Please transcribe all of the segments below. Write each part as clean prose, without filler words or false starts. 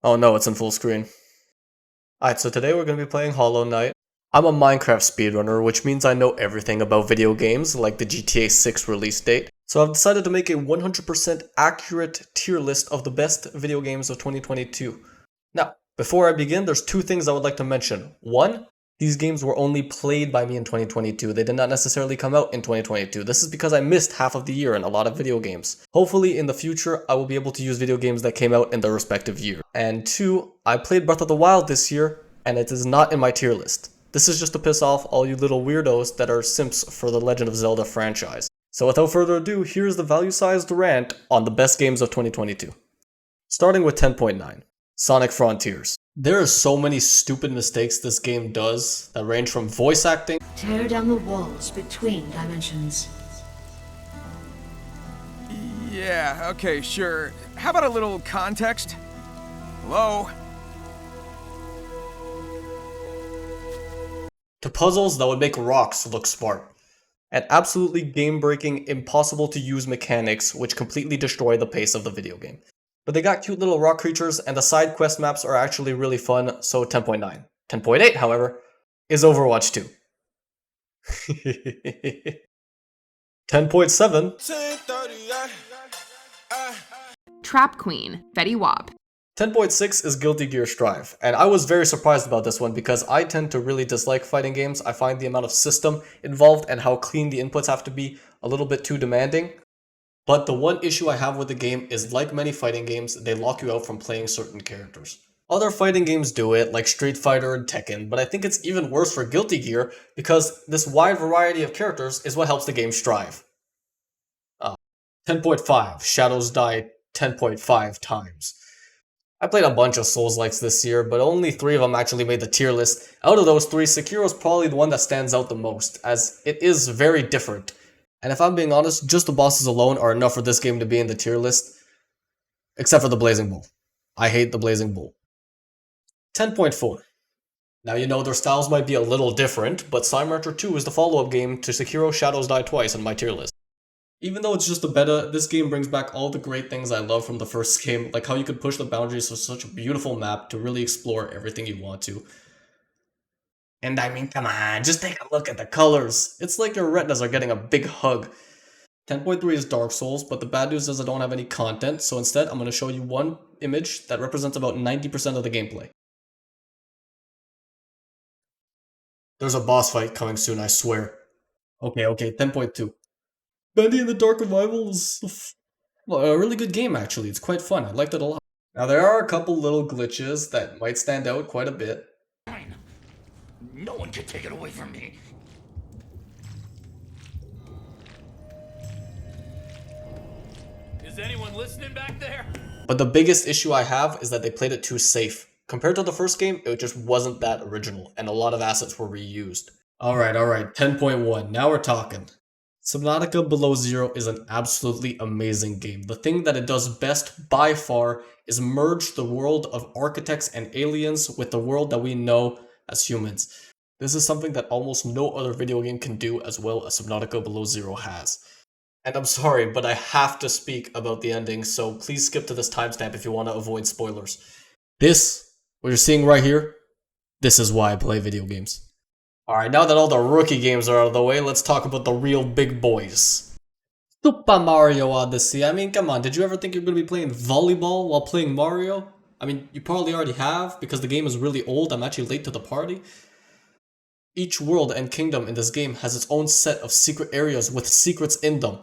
Oh no, it's in full screen. Alright, so today we're going to be playing Hollow Knight. I'm a Minecraft speedrunner, which means I know everything about video games, like the GTA 6 release date. So I've decided to make a 100% accurate tier list of the best video games of 2022. Now, before I begin, there's two things I would like to mention. One, these games were only played by me in 2022. They did not necessarily come out in 2022. This is because I missed half of the year in a lot of video games. Hopefully in the future, I will be able to use video games that came out in their respective year. And two, I played Breath of the Wild this year, and it is not in my tier list. This is just to piss off all you little weirdos that are simps for the Legend of Zelda franchise. So without further ado, here's the value-sized rant on the best games of 2022. Starting with 10.9, Sonic Frontiers. There are so many stupid mistakes this game does that range from voice acting. Tear down the walls between dimensions. Yeah, okay, sure. How about a little context? Hello? To puzzles that would make rocks look smart. And absolutely game-breaking, impossible to use mechanics which completely destroy the pace of the video game. But they got cute little rock creatures, and the side quest maps are actually really fun, so 10.9. 10.8, however, is Overwatch 2. 10.7. Trap Queen, Betty Wap. 10.6 is Guilty Gear Strive, and I was very surprised about this one because I tend to really dislike fighting games. I find the amount of system involved and how clean the inputs have to be a little bit too demanding. But the one issue I have with the game is, like many fighting games, they lock you out from playing certain characters. Other fighting games do it, like Street Fighter and Tekken, but I think it's even worse for Guilty Gear because this wide variety of characters is what helps the game strive. 10.5, Shadows Die 10.5 times. I played a bunch of Souls-likes this year, but only 3 of them actually made the tier list. Out of those 3, Sekiro's probably the one that stands out the most, as it is very different. And if I'm being honest, just the bosses alone are enough for this game to be in the tier list. Except for the Blazing Bull. I hate the Blazing Bull. 10.4. Now you know their styles might be a little different, but Slime Rancher 2 is the follow-up game to Sekiro Shadows Die Twice in my tier list. Even though it's just a beta, this game brings back all the great things I love from the first game, like how you could push the boundaries of such a beautiful map to really explore everything you want to. And I mean, come on, just take a look at the colors. It's like your retinas are getting a big hug. 10.3 is Dark Souls, but the bad news is I don't have any content, so instead I'm going to show you one image that represents about 90% of the gameplay. There's a boss fight coming soon, I swear. Okay, 10.2. Bendy in the Dark Revival is a really good game, actually. It's quite fun. I liked it a lot. Now, there are a couple little glitches that might stand out quite a bit. No one can take it away from me. Is anyone listening back there? But the biggest issue I have is that they played it too safe. Compared to the first game, it just wasn't that original, and a lot of assets were reused. Alright, 10.1. Now we're talking. Subnautica Below Zero is an absolutely amazing game. The thing that it does best by far is merge the world of architects and aliens with the world that we know as humans. This is something that almost no other video game can do as well as Subnautica Below Zero has. And I'm sorry, but I have to speak about the ending, so please skip to this timestamp if you want to avoid spoilers. This, what you're seeing right here, this is why I play video games. Alright, now that all the rookie games are out of the way, let's talk about the real big boys. Super Mario Odyssey. I mean, come on, did you ever think you're going to be playing volleyball while playing Mario? I mean, you probably already have, because the game is really old. I'm actually late to the party. Each world and kingdom in this game has its own set of secret areas with secrets in them.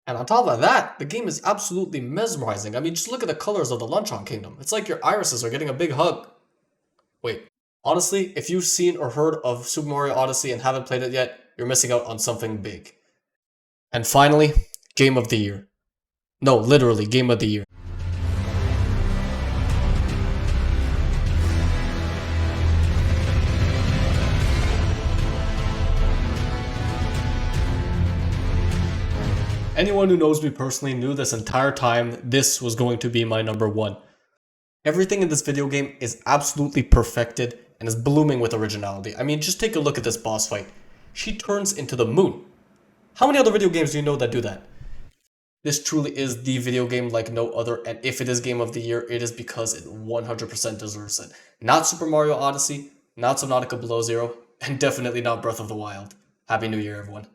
And on top of that, the game is absolutely mesmerizing. I mean, just look at the colors of the Luncheon Kingdom. It's like your irises are getting a big hug. Wait. Honestly, if you've seen or heard of Super Mario Odyssey and haven't played it yet, you're missing out on something big. And finally, Game of the Year. No, literally, Game of the Year. Anyone who knows me personally knew this entire time this was going to be my number 1. Everything in this video game is absolutely perfected and is blooming with originality. I mean, just take a look at this boss fight. She turns into the moon. How many other video games do you know that do that? This truly is the video game like no other, and if it is Game of the Year, it is because it 100% deserves it. Not Super Mario Odyssey, not Subnautica Below Zero, and definitely not Breath of the Wild. Happy New Year, everyone.